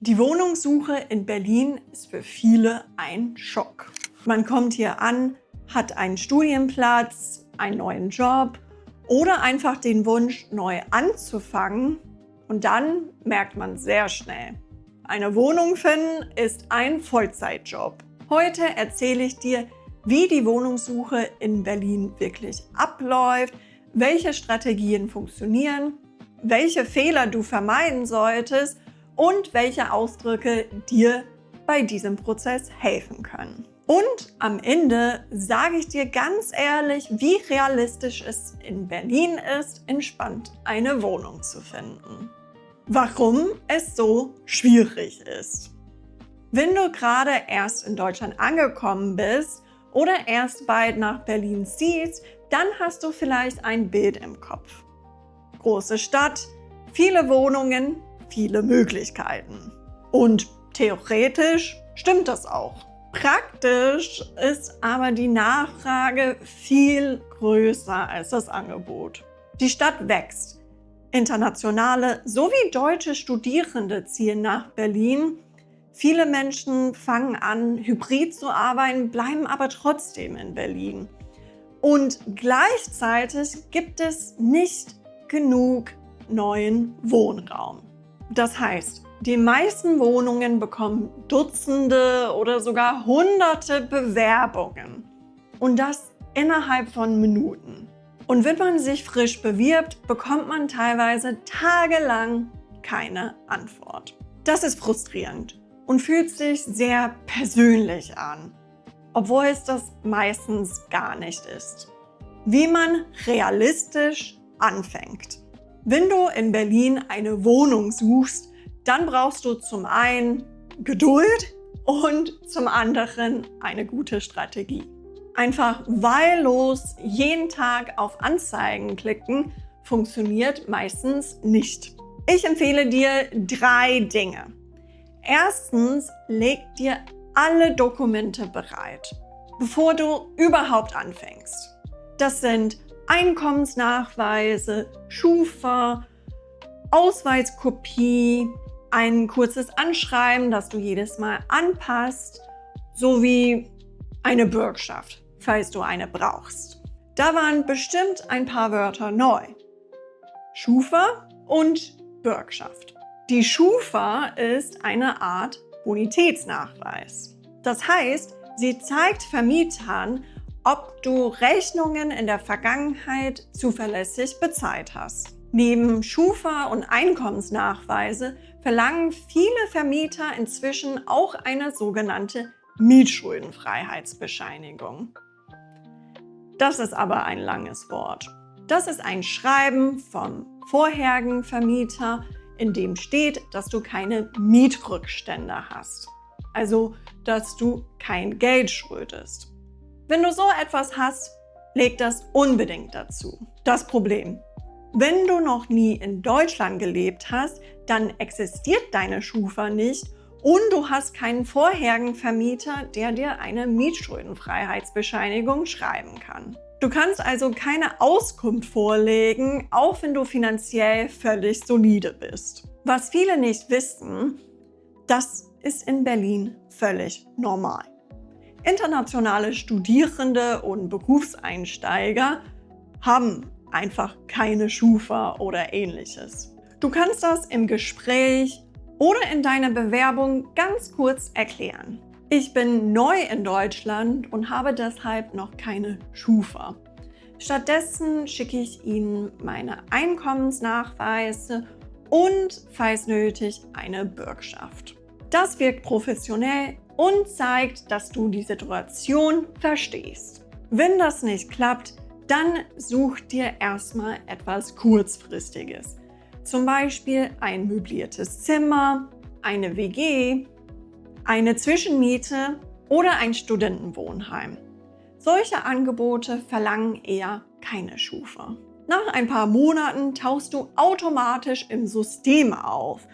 Die Wohnungssuche in Berlin ist für viele ein Schock. Man kommt hier an, hat einen Studienplatz, einen neuen Job oder einfach den Wunsch, neu anzufangen. Und dann merkt man sehr schnell, eine Wohnung finden ist ein Vollzeitjob. Heute erzähle ich dir, wie die Wohnungssuche in Berlin wirklich abläuft, welche Strategien funktionieren, welche Fehler du vermeiden solltest und welche Ausdrücke dir bei diesem Prozess helfen können. Und am Ende sage ich dir ganz ehrlich, wie realistisch es in Berlin ist, entspannt eine Wohnung zu finden. Warum es so schwierig ist. Wenn du gerade erst in Deutschland angekommen bist oder erst bald nach Berlin ziehst, dann hast du vielleicht ein Bild im Kopf. Große Stadt, viele Wohnungen, viele Möglichkeiten. Und theoretisch stimmt das auch. Praktisch ist aber die Nachfrage viel größer als das Angebot. Die Stadt wächst. Internationale sowie deutsche Studierende ziehen nach Berlin. Viele Menschen fangen an, hybrid zu arbeiten, bleiben aber trotzdem in Berlin. Und gleichzeitig gibt es nicht genug neuen Wohnraum. Das heißt, die meisten Wohnungen bekommen Dutzende oder sogar Hunderte Bewerbungen. Und das innerhalb von Minuten. Und wenn man sich frisch bewirbt, bekommt man teilweise tagelang keine Antwort. Das ist frustrierend und fühlt sich sehr persönlich an, obwohl es das meistens gar nicht ist. Wie man realistisch anfängt. Wenn du in Berlin eine Wohnung suchst, dann brauchst du zum einen Geduld und zum anderen eine gute Strategie. Einfach wahllos jeden Tag auf Anzeigen klicken funktioniert meistens nicht. Ich empfehle dir 3 Dinge. Erstens, leg dir alle Dokumente bereit, bevor du überhaupt anfängst. Das sind Einkommensnachweise, Schufa, Ausweiskopie, ein kurzes Anschreiben, das du jedes Mal anpasst, sowie eine Bürgschaft, falls du eine brauchst. Da waren bestimmt ein paar Wörter neu. Schufa und Bürgschaft. Die Schufa ist eine Art Bonitätsnachweis. Das heißt, sie zeigt Vermietern, ob du Rechnungen in der Vergangenheit zuverlässig bezahlt hast. Neben Schufa und Einkommensnachweise verlangen viele Vermieter inzwischen auch eine sogenannte Mietschuldenfreiheitsbescheinigung. Das ist aber ein langes Wort. Das ist ein Schreiben vom vorherigen Vermieter, in dem steht, dass du keine Mietrückstände hast. Also, dass du kein Geld schuldest. Wenn du so etwas hast, leg das unbedingt dazu. Das Problem: Wenn du noch nie in Deutschland gelebt hast, dann existiert deine Schufa nicht und du hast keinen vorherigen Vermieter, der dir eine Mietschuldenfreiheitsbescheinigung schreiben kann. Du kannst also keine Auskunft vorlegen, auch wenn du finanziell völlig solide bist. Was viele nicht wissen, das ist in Berlin völlig normal. Internationale Studierende und Berufseinsteiger haben einfach keine Schufa oder ähnliches. Du kannst das im Gespräch oder in deiner Bewerbung ganz kurz erklären. Ich bin neu in Deutschland und habe deshalb noch keine Schufa. Stattdessen schicke ich Ihnen meine Einkommensnachweise und, falls nötig, eine Bürgschaft. Das wirkt professionell und zeigt, dass du die Situation verstehst. Wenn das nicht klappt, dann such dir erstmal etwas Kurzfristiges. Zum Beispiel ein möbliertes Zimmer, eine WG, eine Zwischenmiete oder ein Studentenwohnheim. Solche Angebote verlangen eher keine Schufa. Nach ein paar Monaten tauchst du automatisch im System auf.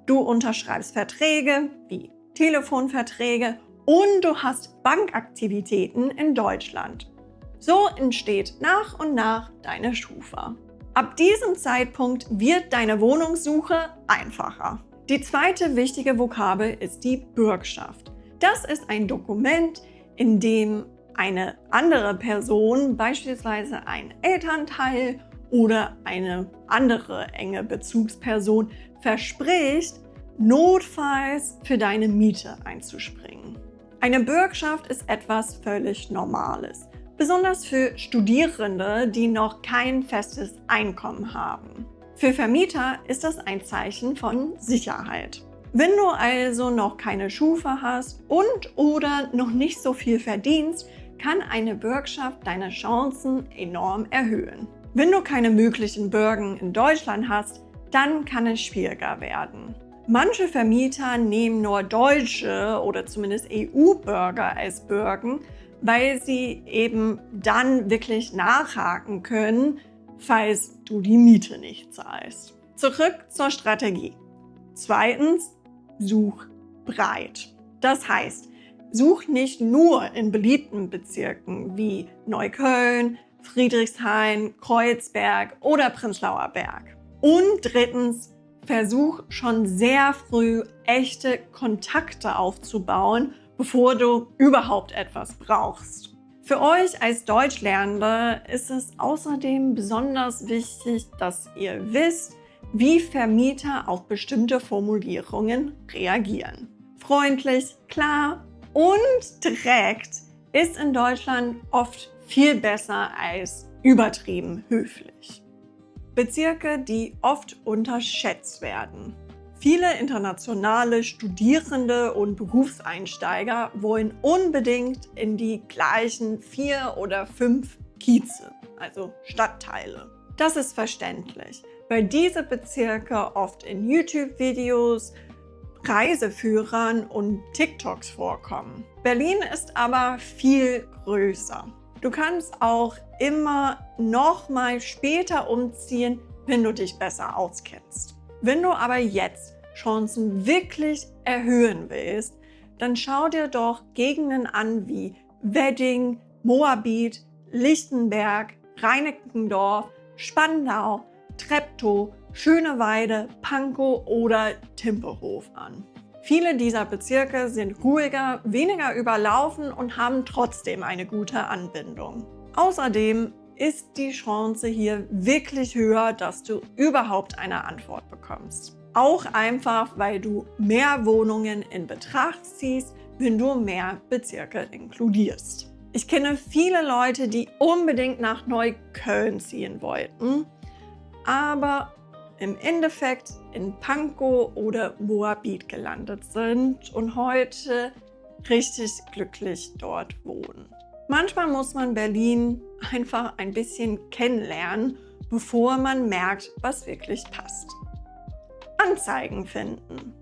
Du unterschreibst Verträge wie Telefonverträge und du hast Bankaktivitäten in Deutschland. So entsteht nach und nach deine Schufa. Ab diesem Zeitpunkt wird deine Wohnungssuche einfacher. Die zweite wichtige Vokabel ist die Bürgschaft. Das ist ein Dokument, in dem eine andere Person, beispielsweise ein Elternteil oder eine andere enge Bezugsperson, verspricht, notfalls für deine Miete einzuspringen. Eine Bürgschaft ist etwas völlig Normales, besonders für Studierende, die noch kein festes Einkommen haben. Für Vermieter ist das ein Zeichen von Sicherheit. Wenn du also noch keine Schufa hast und/oder noch nicht so viel verdienst, kann eine Bürgschaft deine Chancen enorm erhöhen. Wenn du keine möglichen Bürgen in Deutschland hast, dann kann es schwieriger werden. Manche Vermieter nehmen nur deutsche oder zumindest EU-Bürger als Bürgen, weil sie eben dann wirklich nachhaken können, falls du die Miete nicht zahlst. Zurück zur Strategie. Zweitens, such breit. Das heißt, such nicht nur in beliebten Bezirken wie Neukölln, Friedrichshain, Kreuzberg oder Prenzlauer Berg. Und drittens, versuch schon sehr früh echte Kontakte aufzubauen, bevor du überhaupt etwas brauchst. Für euch als Deutschlernende ist es außerdem besonders wichtig, dass ihr wisst, wie Vermieter auf bestimmte Formulierungen reagieren. Freundlich, klar und direkt ist in Deutschland oft viel besser als übertrieben höflich. Bezirke, die oft unterschätzt werden. Viele internationale Studierende und Berufseinsteiger wollen unbedingt in die gleichen 4 oder 5 Kieze, also Stadtteile. Das ist verständlich, weil diese Bezirke oft in YouTube-Videos, Reiseführern und TikToks vorkommen. Berlin ist aber viel größer. Du kannst auch immer noch mal später umziehen, wenn du dich besser auskennst. Wenn du aber jetzt Chancen wirklich erhöhen willst, dann schau dir doch Gegenden an wie Wedding, Moabit, Lichtenberg, Reinickendorf, Spandau, Treptow, Schöneweide, Pankow oder Tempelhof an. Viele dieser Bezirke sind ruhiger, weniger überlaufen und haben trotzdem eine gute Anbindung. Außerdem ist die Chance hier wirklich höher, dass du überhaupt eine Antwort bekommst. Auch einfach, weil du mehr Wohnungen in Betracht ziehst, wenn du mehr Bezirke inkludierst. Ich kenne viele Leute, die unbedingt nach Neukölln ziehen wollten, aber im Endeffekt in Pankow oder Moabit gelandet sind und heute richtig glücklich dort wohnen. Manchmal muss man Berlin einfach ein bisschen kennenlernen, bevor man merkt, was wirklich passt. Anzeigen finden.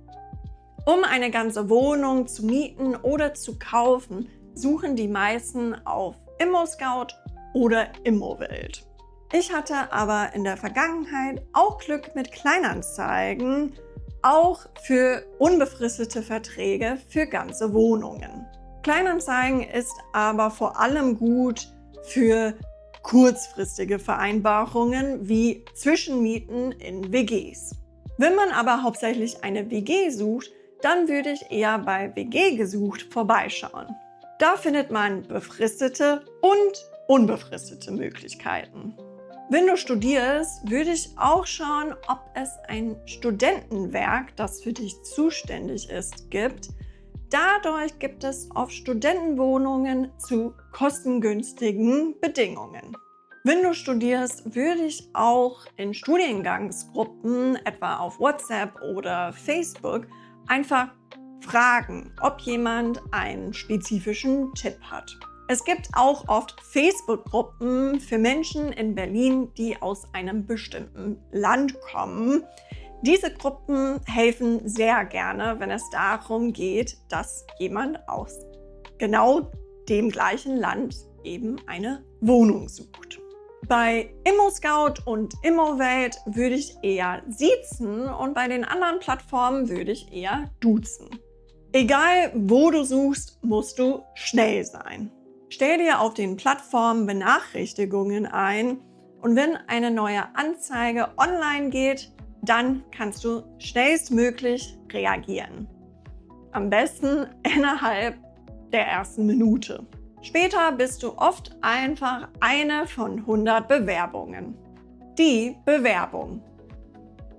Um eine ganze Wohnung zu mieten oder zu kaufen, suchen die meisten auf ImmoScout oder Immowelt. Ich hatte aber in der Vergangenheit auch Glück mit Kleinanzeigen, auch für unbefristete Verträge für ganze Wohnungen. Kleinanzeigen ist aber vor allem gut für kurzfristige Vereinbarungen wie Zwischenmieten in WGs. Wenn man aber hauptsächlich eine WG sucht, dann würde ich eher bei WG gesucht vorbeischauen. Da findet man befristete und unbefristete Möglichkeiten. Wenn du studierst, würde ich auch schauen, ob es ein Studentenwerk, das für dich zuständig ist, gibt. Dadurch gibt es oft Studentenwohnungen zu kostengünstigen Bedingungen. Wenn du studierst, würde ich auch in Studiengangsgruppen, etwa auf WhatsApp oder Facebook, einfach fragen, ob jemand einen spezifischen Tipp hat. Es gibt auch oft Facebook-Gruppen für Menschen in Berlin, die aus einem bestimmten Land kommen. Diese Gruppen helfen sehr gerne, wenn es darum geht, dass jemand aus genau dem gleichen Land eben eine Wohnung sucht. Bei ImmoScout und Immowelt würde ich eher siezen und bei den anderen Plattformen würde ich eher duzen. Egal wo du suchst, musst du schnell sein. Stell dir auf den Plattformen Benachrichtigungen ein und wenn eine neue Anzeige online geht, dann kannst du schnellstmöglich reagieren. Am besten innerhalb der ersten Minute. Später bist du oft einfach eine von 100 Bewerbungen. Die Bewerbung.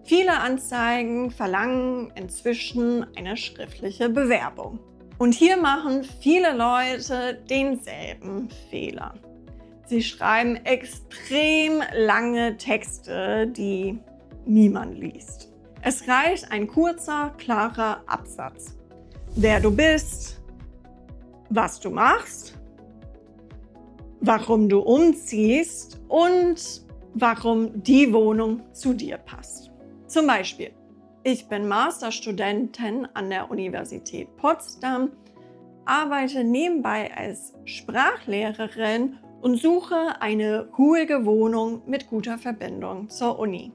Viele Anzeigen verlangen inzwischen eine schriftliche Bewerbung. Und hier machen viele Leute denselben Fehler. Sie schreiben extrem lange Texte, die niemand liest. Es reicht ein kurzer, klarer Absatz. Wer du bist, was du machst, warum du umziehst und warum die Wohnung zu dir passt. Zum Beispiel, ich bin Masterstudentin an der Universität Potsdam, arbeite nebenbei als Sprachlehrerin und suche eine ruhige Wohnung mit guter Verbindung zur Uni.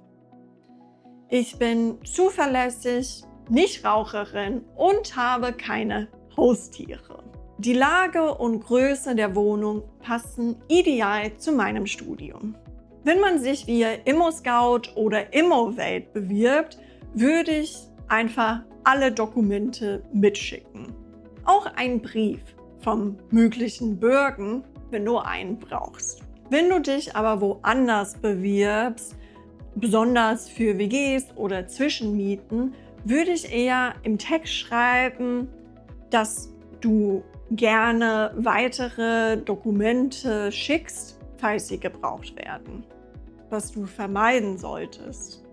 Ich bin zuverlässig, Nichtraucherin und habe keine Haustiere. Die Lage und Größe der Wohnung passen ideal zu meinem Studium. Wenn man sich via ImmoScout oder Immowelt bewirbt, würde ich einfach alle Dokumente mitschicken. Auch einen Brief vom möglichen Bürgen, wenn du einen brauchst. Wenn du dich aber woanders bewirbst, besonders für WGs oder Zwischenmieten, würde ich eher im Text schreiben, dass du gerne weitere Dokumente schickst, falls sie gebraucht werden. Was du vermeiden solltest.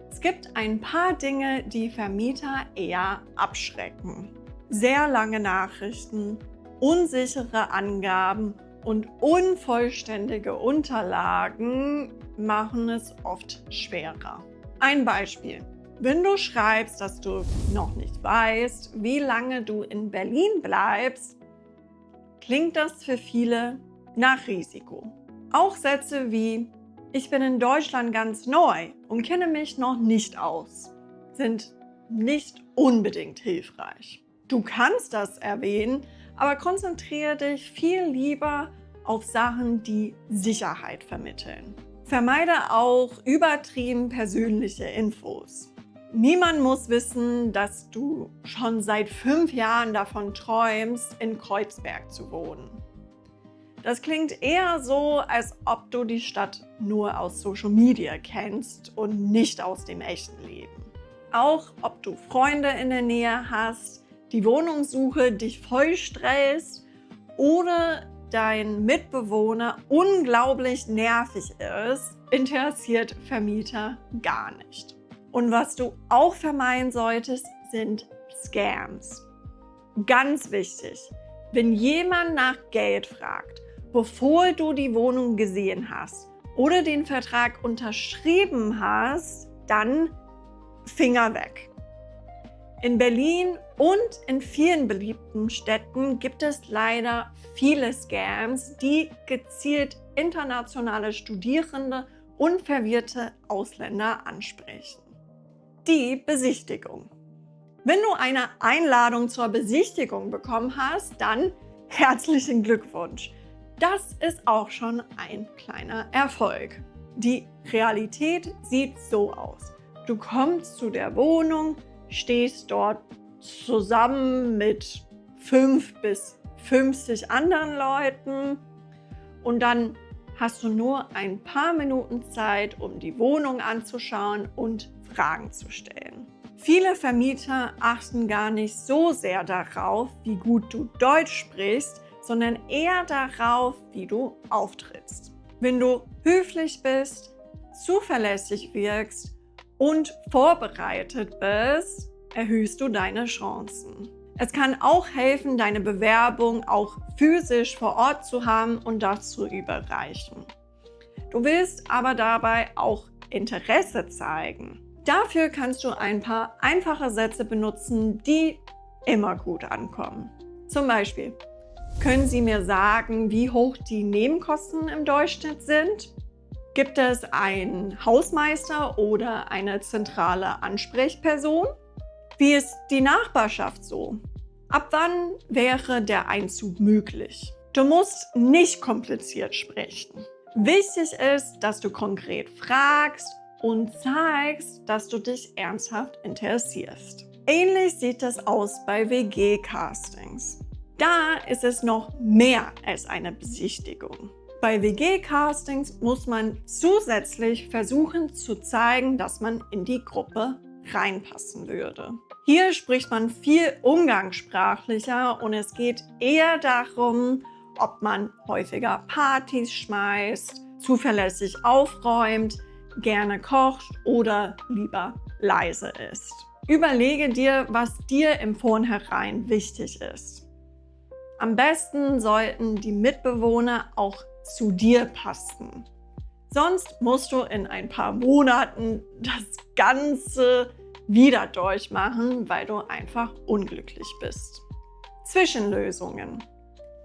Es gibt ein paar Dinge, die Vermieter eher abschrecken. Sehr lange Nachrichten, unsichere Angaben und unvollständige Unterlagen machen es oft schwerer. Ein Beispiel. Wenn du schreibst, dass du noch nicht weißt, wie lange du in Berlin bleibst, klingt das für viele nach Risiko. Auch Sätze wie „Ich bin in Deutschland ganz neu und kenne mich noch nicht aus“ sind nicht unbedingt hilfreich. Du kannst das erwähnen, aber konzentriere dich viel lieber auf Sachen, die Sicherheit vermitteln. Vermeide auch übertrieben persönliche Infos. Niemand muss wissen, dass du schon seit 5 Jahren davon träumst, in Kreuzberg zu wohnen. Das klingt eher so, als ob du die Stadt nur aus Social Media kennst und nicht aus dem echten Leben. Auch ob du Freunde in der Nähe hast, die Wohnungssuche dich voll stresst oder dein Mitbewohner unglaublich nervig ist, interessiert Vermieter gar nicht. Und was du auch vermeiden solltest, sind Scams. Ganz wichtig, wenn jemand nach Geld fragt, bevor du die Wohnung gesehen hast oder den Vertrag unterschrieben hast, dann Finger weg. In Berlin und in vielen beliebten Städten gibt es leider viele Scams, die gezielt internationale Studierende und verwirrte Ausländer ansprechen. Die Besichtigung. Wenn du eine Einladung zur Besichtigung bekommen hast, dann herzlichen Glückwunsch. Das ist auch schon ein kleiner Erfolg. Die Realität sieht so aus. Du kommst zu der Wohnung, stehst dort zusammen mit 5 bis 50 anderen Leuten und dann hast du nur ein paar Minuten Zeit, um die Wohnung anzuschauen und Fragen zu stellen. Viele Vermieter achten gar nicht so sehr darauf, wie gut du Deutsch sprichst, sondern eher darauf, wie du auftrittst. Wenn du höflich bist, zuverlässig wirkst und vorbereitet bist, erhöhst du deine Chancen. Es kann auch helfen, deine Bewerbung auch physisch vor Ort zu haben und das zu überreichen. Du willst aber dabei auch Interesse zeigen. Dafür kannst du ein paar einfache Sätze benutzen, die immer gut ankommen. Zum Beispiel: Können Sie mir sagen, wie hoch die Nebenkosten im Durchschnitt sind? Gibt es einen Hausmeister oder eine zentrale Ansprechperson? Wie ist die Nachbarschaft so? Ab wann wäre der Einzug möglich? Du musst nicht kompliziert sprechen. Wichtig ist, dass du konkret fragst und zeigst, dass du dich ernsthaft interessierst. Ähnlich sieht es aus bei WG-Castings. Da ist es noch mehr als eine Besichtigung. Bei WG-Castings muss man zusätzlich versuchen zu zeigen, dass man in die Gruppe reinpassen würde. Hier spricht man viel umgangssprachlicher und es geht eher darum, ob man häufiger Partys schmeißt, zuverlässig aufräumt, gerne kocht oder lieber leise ist. Überlege dir, was dir im Vornherein wichtig ist. Am besten sollten die Mitbewohner auch zu dir passen. Sonst musst du in ein paar Monaten das Ganze wieder durchmachen, weil du einfach unglücklich bist. Zwischenlösungen.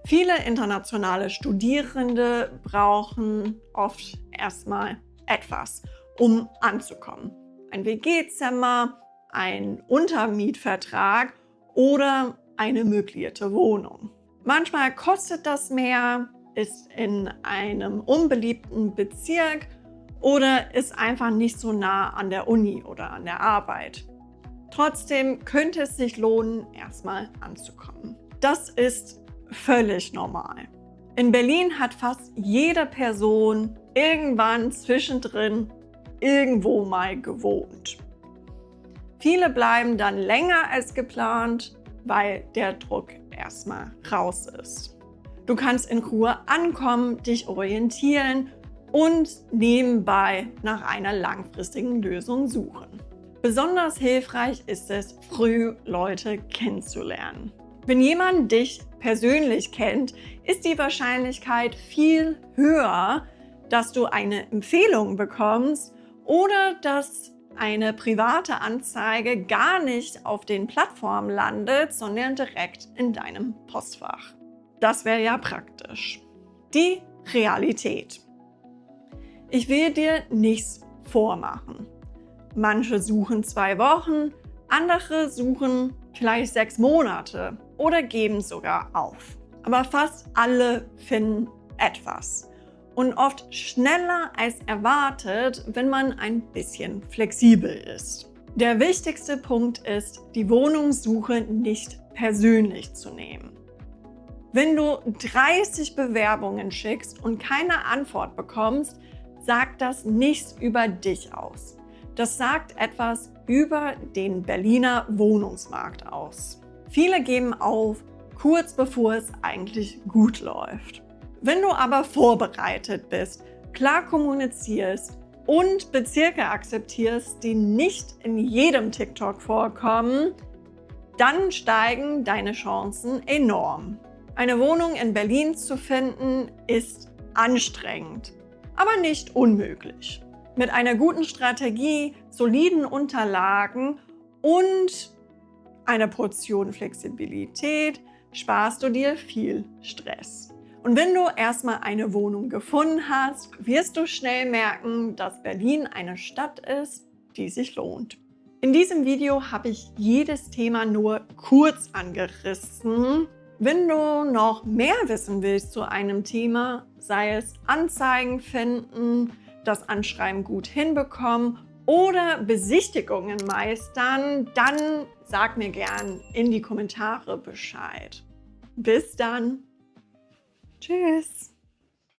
Viele internationale Studierende brauchen oft erstmal etwas, um anzukommen. Ein WG-Zimmer, ein Untermietvertrag oder eine möblierte Wohnung. Manchmal kostet das mehr, ist in einem unbeliebten Bezirk oder ist einfach nicht so nah an der Uni oder an der Arbeit. Trotzdem könnte es sich lohnen, erstmal anzukommen. Das ist völlig normal. In Berlin hat fast jede Person irgendwann zwischendrin irgendwo mal gewohnt. Viele bleiben dann länger als geplant, weil der Druck erstmal raus ist. Du kannst in Ruhe ankommen, dich orientieren und nebenbei nach einer langfristigen Lösung suchen. Besonders hilfreich ist es, früh Leute kennenzulernen. Wenn jemand dich persönlich kennt, ist die Wahrscheinlichkeit viel höher, dass du eine Empfehlung bekommst oder dass eine private Anzeige gar nicht auf den Plattformen landet, sondern direkt in deinem Postfach. Das wäre ja praktisch. Die Realität. Ich will dir nichts vormachen. Manche suchen 2 Wochen, andere suchen vielleicht 6 Monate oder geben sogar auf. Aber fast alle finden etwas. Und oft schneller als erwartet, wenn man ein bisschen flexibel ist. Der wichtigste Punkt ist, die Wohnungssuche nicht persönlich zu nehmen. Wenn du 30 Bewerbungen schickst und keine Antwort bekommst, sagt das nichts über dich aus. Das sagt etwas über den Berliner Wohnungsmarkt aus. Viele geben auf, kurz bevor es eigentlich gut läuft. Wenn du aber vorbereitet bist, klar kommunizierst und Bezirke akzeptierst, die nicht in jedem TikTok vorkommen, dann steigen deine Chancen enorm. Eine Wohnung in Berlin zu finden, ist anstrengend, aber nicht unmöglich. Mit einer guten Strategie, soliden Unterlagen und einer Portion Flexibilität sparst du dir viel Stress. Und wenn du erstmal eine Wohnung gefunden hast, wirst du schnell merken, dass Berlin eine Stadt ist, die sich lohnt. In diesem Video habe ich jedes Thema nur kurz angerissen. Wenn du noch mehr wissen willst zu einem Thema, sei es Anzeigen finden, das Anschreiben gut hinbekommen oder Besichtigungen meistern, dann sag mir gern in die Kommentare Bescheid. Bis dann! Tschüss!